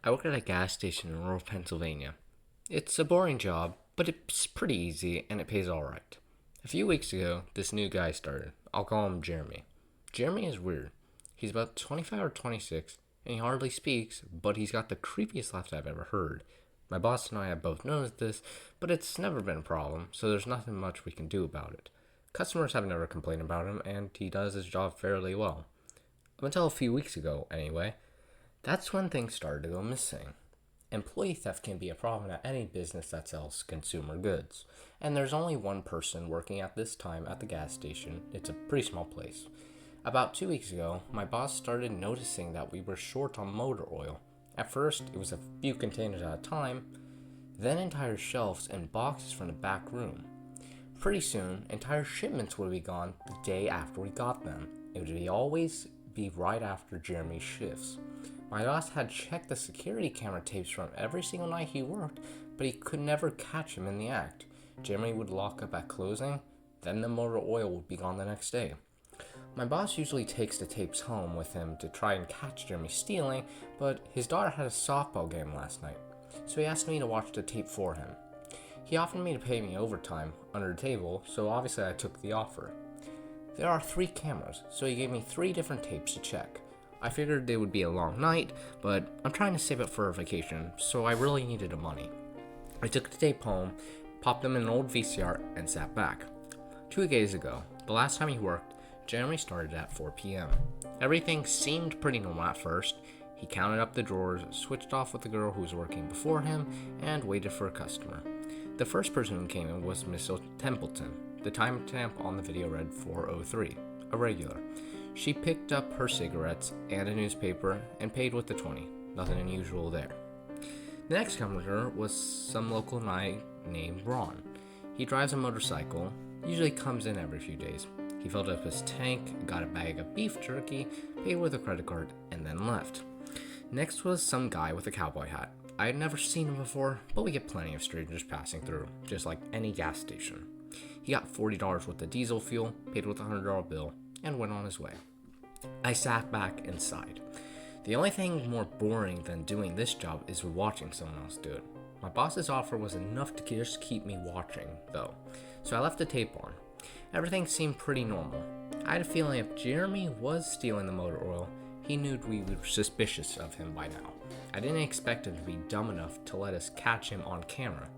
I work at a gas station in rural Pennsylvania. It's a boring job, but it's pretty easy and it pays alright. A few weeks ago, this new guy started. I'll call him Jeremy. Jeremy is weird. He's about 25 or 26, and he hardly speaks, but he's got the creepiest laugh I've ever heard. My boss and I have both noticed this, but it's never been a problem, so there's nothing much we can do about it. Customers have never complained about him, and he does his job fairly well. Up until a few weeks ago, anyway. That's when things started to go missing. Employee theft can be a problem at any business that sells consumer goods, and there's only one person working at this time at the gas station. It's a pretty small place. About 2 weeks ago, my boss started noticing that we were short on motor oil. At first, it was a few containers at a time, then entire shelves and boxes from the back room. Pretty soon, entire shipments would be gone the day after we got them. It would always be right after Jeremy's shifts. My boss had checked the security camera tapes from every single night he worked, but he could never catch him in the act. Jeremy would lock up at closing, then the motor oil would be gone the next day. My boss usually takes the tapes home with him to try and catch Jeremy stealing, but his daughter had a softball game last night, so he asked me to watch the tape for him. He offered me to pay me overtime under the table, so obviously I took the offer. There are 3 cameras, so he gave me 3 different tapes to check. I figured it would be a long night, but I'm trying to save up for a vacation, so I really needed the money. I took the tape home, popped them in an old VCR, and sat back. 2 days ago, the last time he worked, Jeremy started at 4 p.m. Everything seemed pretty normal at first. He counted up the drawers, switched off with the girl who was working before him, and waited for a customer. The first person who came in was Miss Templeton. The timestamp on the video read 4:03, a regular. She picked up her cigarettes and a newspaper and paid with the 20. Nothing unusual there. The next comer was some local guy named Ron. He drives a motorcycle, usually comes in every few days. He filled up his tank, got a bag of beef jerky, paid with a credit card, and then left. Next was some guy with a cowboy hat. I had never seen him before, but we get plenty of strangers passing through, just like any gas station. He got $40 worth of diesel fuel, paid with a $100 bill, and went on his way. I sat back and sighed. The only thing more boring than doing this job is watching someone else do it. My boss's offer was enough to just keep me watching, though, so I left the tape on. Everything seemed pretty normal. I had a feeling if Jeremy was stealing the motor oil, he knew we were suspicious of him by now. I didn't expect him to be dumb enough to let us catch him on camera.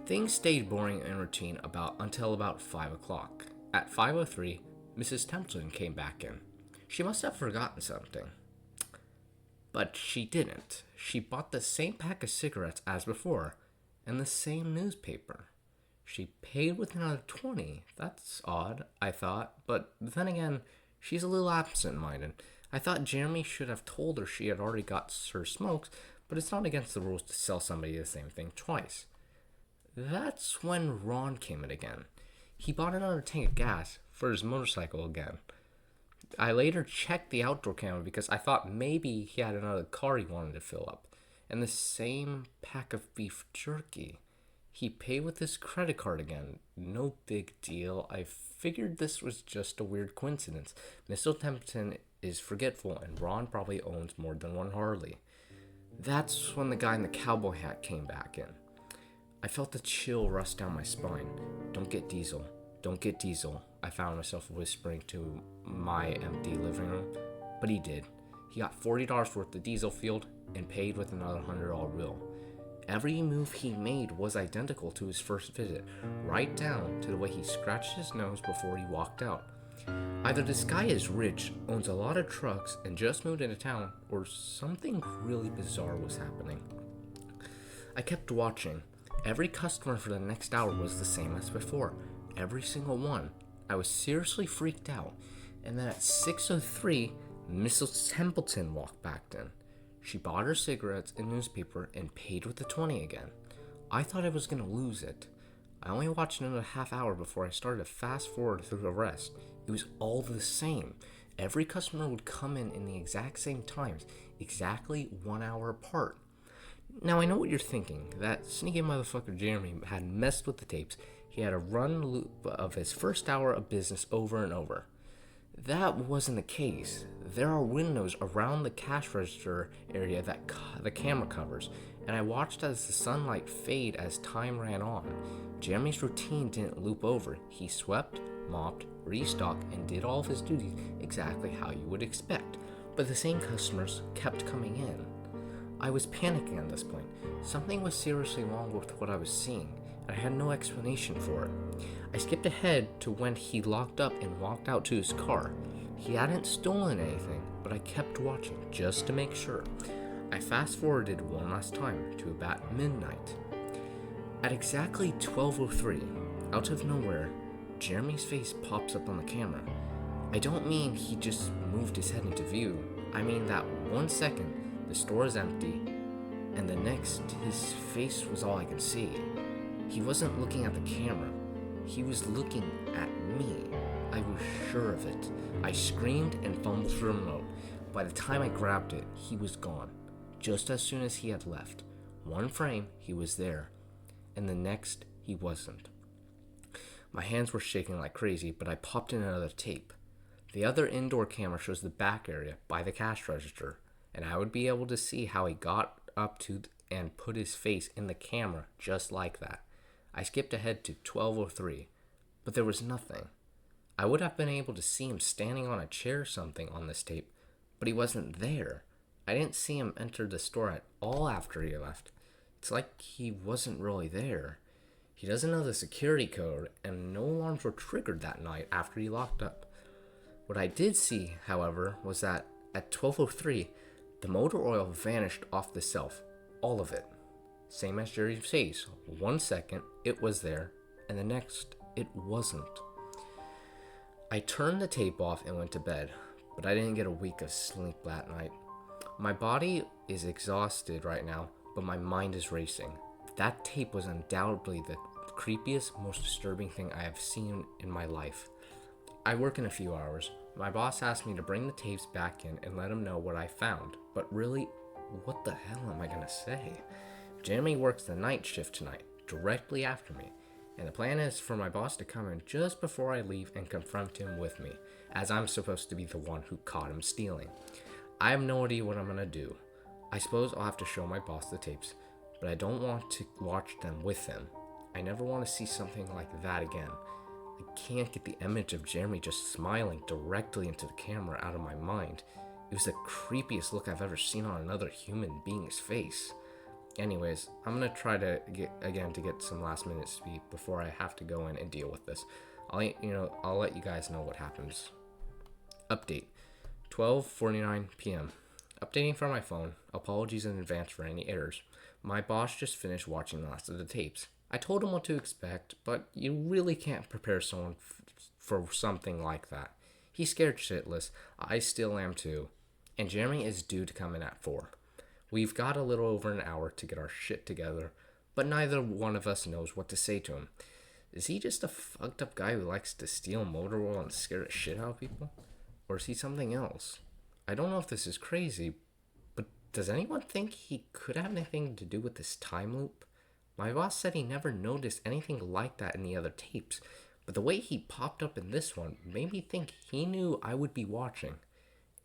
Things stayed boring and routine until about 5 o'clock. At 5:03, Mrs. Templeton came back in. She must have forgotten something. But she didn't. She bought the same pack of cigarettes as before, and the same newspaper. She paid with another 20. That's odd, I thought, but then again, she's a little absent-minded. I thought Jeremy should have told her she had already got her smokes, but it's not against the rules to sell somebody the same thing twice. That's when Ron came in again. He bought another tank of gas for his motorcycle again. I later checked the outdoor camera because I thought maybe he had another car he wanted to fill up, and the same pack of beef jerky. He paid with his credit card again. No big deal. I figured this was just a weird coincidence. Mr. Templeton is forgetful, and Ron probably owns more than one Harley. That's when the guy in the cowboy hat came back in. I felt a chill rush down my spine. Don't get diesel. Don't get diesel. I found myself whispering to my empty living room. But he did. He got $40 worth of diesel fuel and paid with another $100 bill. Every move he made was identical to his first visit, right down to the way he scratched his nose before he walked out. Either this guy is rich, owns a lot of trucks, and just moved into town, or something really bizarre was happening. I kept watching. Every customer for the next hour was the same as before. Every single one. I was seriously freaked out. And then at 6:03, Mrs. Templeton walked back in. She bought her cigarettes and newspaper and paid with the 20 again. I thought I was going to lose it. I only watched another half hour before I started to fast forward through the rest. It was all the same. Every customer would come in the exact same times, exactly 1 hour apart. Now I know what you're thinking. That sneaky motherfucker Jeremy had messed with the tapes. He had a run loop of his first hour of business over and over. That wasn't the case. There are windows around the cash register area that the camera covers, and I watched as the sunlight fade as time ran on. Jeremy's routine didn't loop over. He swept, mopped, restocked, and did all of his duties exactly how you would expect. But the same customers kept coming in. I was panicking at this point. Something was seriously wrong with what I was seeing, and I had no explanation for it. I skipped ahead to when he locked up and walked out to his car. He hadn't stolen anything, but I kept watching just to make sure. I fast forwarded one last time to about midnight. At exactly 12:03, out of nowhere, Jeremy's face pops up on the camera. I don't mean he just moved his head into view. I mean that 1 second, the store is empty, and the next, his face was all I could see. He wasn't looking at the camera. He was looking at me. I was sure of it. I screamed and fumbled for the remote. By the time I grabbed it, he was gone. Just as soon as he had left. One frame, he was there, and the next, he wasn't. My hands were shaking like crazy, but I popped in another tape. The other indoor camera shows the back area by the cash register, and I would be able to see how he got up to and put his face in the camera just like that. I skipped ahead to 12:03, but there was nothing. I would have been able to see him standing on a chair or something on this tape, but he wasn't there. I didn't see him enter the store at all after he left. It's like he wasn't really there. He doesn't know the security code, and no alarms were triggered that night after he locked up. What I did see, however, was that at 12:03, the motor oil vanished off the shelf. All of it. Same as Jerry says, 1 second, it was there, and the next, it wasn't. I turned the tape off and went to bed, but I didn't get a week of sleep that night. My body is exhausted right now, but my mind is racing. That tape was undoubtedly the creepiest, most disturbing thing I have seen in my life. I work in a few hours. My boss asked me to bring the tapes back in and let him know what I found, but really, what the hell am I gonna say? Jeremy works the night shift tonight, directly after me, and the plan is for my boss to come in just before I leave and confront him with me, as I'm supposed to be the one who caught him stealing. I have no idea what I'm gonna do. I suppose I'll have to show my boss the tapes, but I don't want to watch them with him. I never want to see something like that again. I can't get the image of Jeremy just smiling directly into the camera out of my mind. It was the creepiest look I've ever seen on another human being's face. Anyways, I'm gonna try to get some last minute sleep before I have to go in and deal with this. I'll let you guys know what happens. Update: 12:49 p.m. Updating from my phone. Apologies in advance for any errors. My boss just finished watching the last of the tapes. I told him what to expect, but you really can't prepare someone for something like that. He's scared shitless. I still am too. And Jeremy is due to come in at 4. We've got a little over an hour to get our shit together, but neither one of us knows what to say to him. Is he just a fucked up guy who likes to steal motor oil and scare the shit out of people? Or is he something else? I don't know if this is crazy, but does anyone think he could have anything to do with this time loop? My boss said he never noticed anything like that in the other tapes, but the way he popped up in this one made me think he knew I would be watching.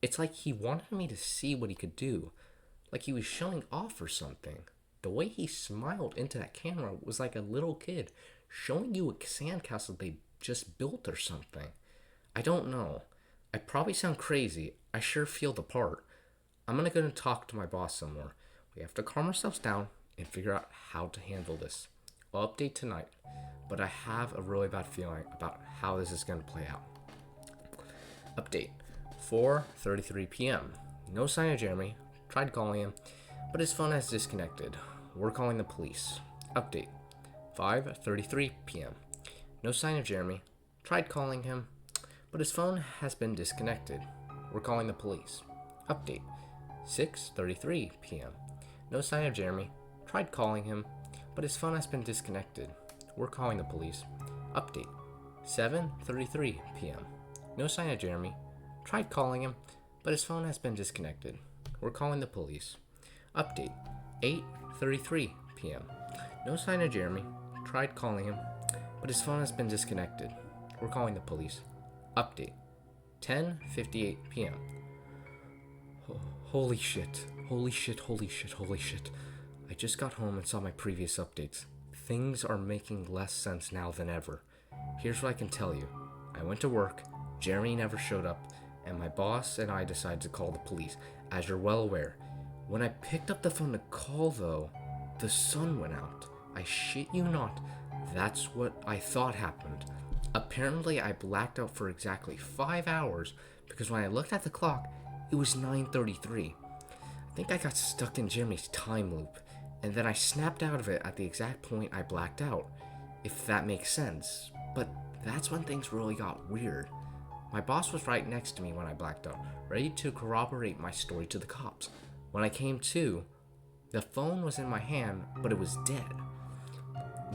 It's like he wanted me to see what he could do, like he was showing off or something. The way he smiled into that camera was like a little kid showing you a sandcastle they just built or something. I don't know. I probably sound crazy. I sure feel the part. I'm gonna go talk to my boss some more. We have to calm ourselves down and figure out how to handle this. I'll update tonight, but I have a really bad feeling about how this is gonna play out. Update: 4:33 p.m. No sign of Jeremy. Tried calling him, but his phone has disconnected. We're calling the police. Update: 5:33 p.m. No sign of Jeremy. Tried calling him, but his phone has been disconnected. We're calling the police. Update: 6:33 p.m. No sign of Jeremy. Tried calling him, but his phone has been disconnected. We're calling the police. Update: 7:33 p.m. No sign of Jeremy. Tried calling him, but his phone has been disconnected. We're calling the police. Update: 8:33 p.m. No sign of Jeremy. Tried calling him, but his phone has been disconnected. We're calling the police. Update: 10:58 p.m. Holy shit. Holy shit, holy shit, holy shit. I just got home and saw my previous updates. Things are making less sense now than ever. Here's what I can tell you. I went to work, Jeremy never showed up, and my boss and I decided to call the police, as you're well aware. When I picked up the phone to call, though, the sun went out. I shit you not. That's what I thought happened. Apparently, I blacked out for exactly 5 hours because when I looked at the clock, it was 9:33. I think I got stuck in Jeremy's time loop, and then I snapped out of it at the exact point I blacked out, if that makes sense. But that's when things really got weird. My boss was right next to me when I blacked out, ready to corroborate my story to the cops. When I came to, the phone was in my hand, but it was dead.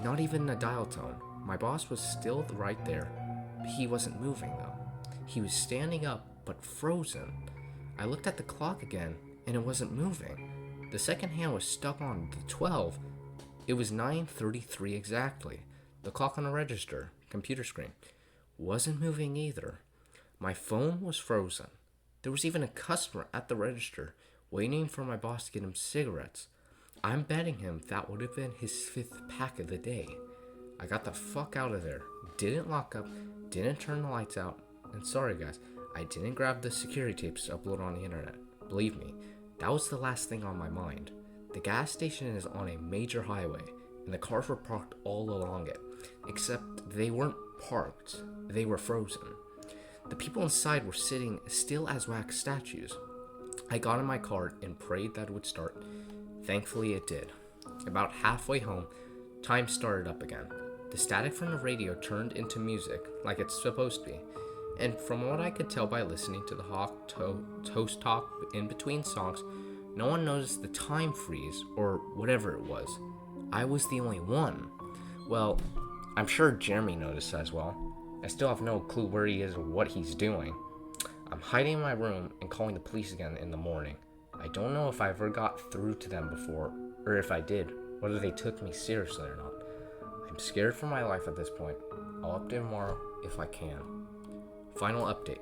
Not even a dial tone. My boss was still right there. He wasn't moving though. He was standing up, but frozen. I looked at the clock again, and it wasn't moving. The second hand was stuck on the 12. It was 9:33 exactly. The clock on the register, computer screen, wasn't moving either. My phone was frozen. There was even a customer at the register waiting for my boss to get him cigarettes. I'm betting him that would have been his 5th pack of the day. I got the fuck out of there. Didn't lock up, didn't turn the lights out, and sorry guys, I didn't grab the security tapes to upload on the internet. Believe me, that was the last thing on my mind. The gas station is on a major highway, and the cars were parked all along it, except they weren't parked, they were frozen. The people inside were sitting still as wax statues. I got in my car and prayed that it would start. Thankfully it did. About halfway home, time started up again. The static from the radio turned into music, like it's supposed to be. And from what I could tell by listening to the toast talk in between songs, no one noticed the time freeze, or whatever it was. I was the only one. Well, I'm sure Jeremy noticed as well. I still have no clue where he is or what he's doing. I'm hiding in my room and calling the police again in the morning. I don't know if I ever got through to them before, or if I did, whether they took me seriously or not. I'm scared for my life at this point. I'll update tomorrow if I can. Final update.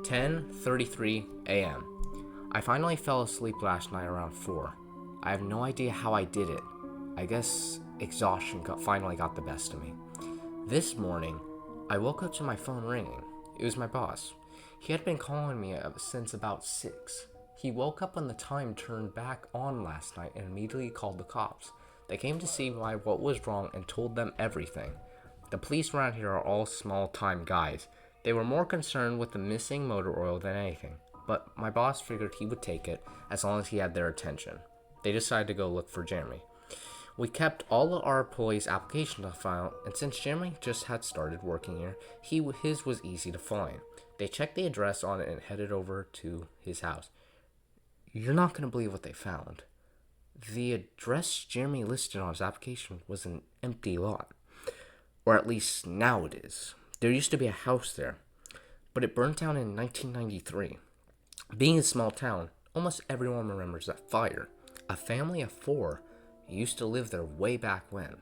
10:33 a.m. I finally fell asleep last night around 4. I have no idea how I did it. I guess exhaustion finally got the best of me. This morning, I woke up to my phone ringing. It was my boss. He had been calling me since about 6. He woke up when the time turned back on last night and immediately called the cops. They came to see what was wrong and told them everything. The police around here are all small-time guys. They were more concerned with the missing motor oil than anything, but my boss figured he would take it as long as he had their attention. They decided to go look for Jeremy. We kept all of our employees' applications on file, and since Jeremy just had started working here, his was easy to find. They checked the address on it and headed over to his house. You're not going to believe what they found. The address Jeremy listed on his application was an empty lot. Or at least now it is. There used to be a house there, but it burnt down in 1993. Being a small town, almost everyone remembers that fire. A family of 4 used to live there way back when.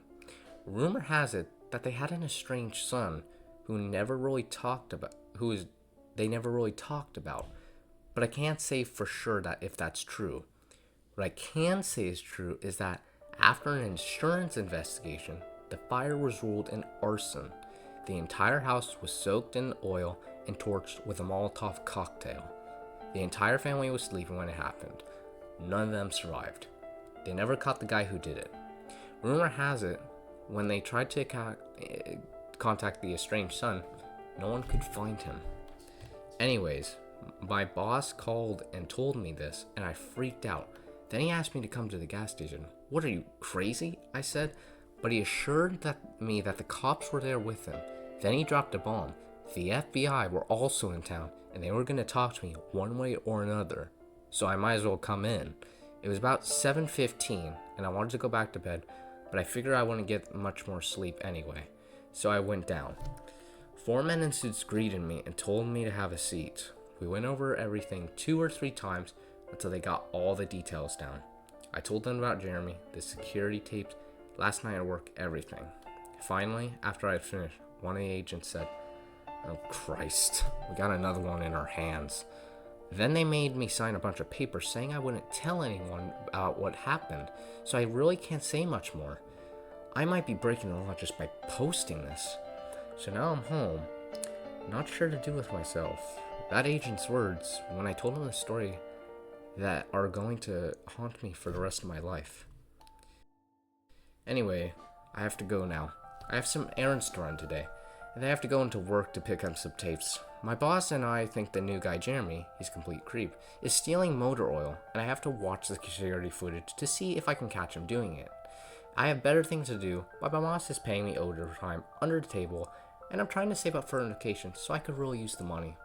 Rumor has it that they had an estranged son who they never really talked about, but I can't say for sure that if that's true. What I can say is true is that after an insurance investigation, the fire was ruled an arson. The entire house was soaked in oil and torched with a Molotov cocktail. The entire family was sleeping when it happened. None of them survived. They never caught the guy who did it. Rumor has it, when they tried to contact the estranged son, no one could find him. Anyways, my boss called and told me this, and I freaked out. Then he asked me to come to the gas station. What are you, crazy? I said, but he assured me that the cops were there with him. Then he dropped a bomb. The FBI were also in town, and they were going to talk to me one way or another, so I might as well come in. It was about 7:15, and I wanted to go back to bed, but I figured I wouldn't get much more sleep anyway, so I went down. 4 men in suits greeted me and told me to have a seat. We went over everything 2 or 3 times until they got all the details down. I told them about Jeremy, the security tapes, last night at work, everything. Finally, after I had finished, one of the agents said, Oh, Christ. We got another one in our hands. Then they made me sign a bunch of papers saying I wouldn't tell anyone about what happened, so I really can't say much more. I might be breaking the law just by posting this. So now I'm home, not sure to do with myself. That agent's words, when I told him the story, that are going to haunt me for the rest of my life. Anyway, I have to go now. I have some errands to run today, and I have to go into work to pick up some tapes. My boss and I think the new guy, Jeremy, he's a complete creep, is stealing motor oil, and I have to watch the security footage to see if I can catch him doing it. I have better things to do, but my boss is paying me overtime under the table, and I'm trying to save up for an vacation so I could really use the money.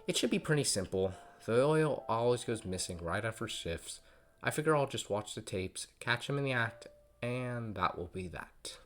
It should be pretty simple. The oil always goes missing right after shifts. I figure I'll just watch the tapes, catch him in the act, and that will be that.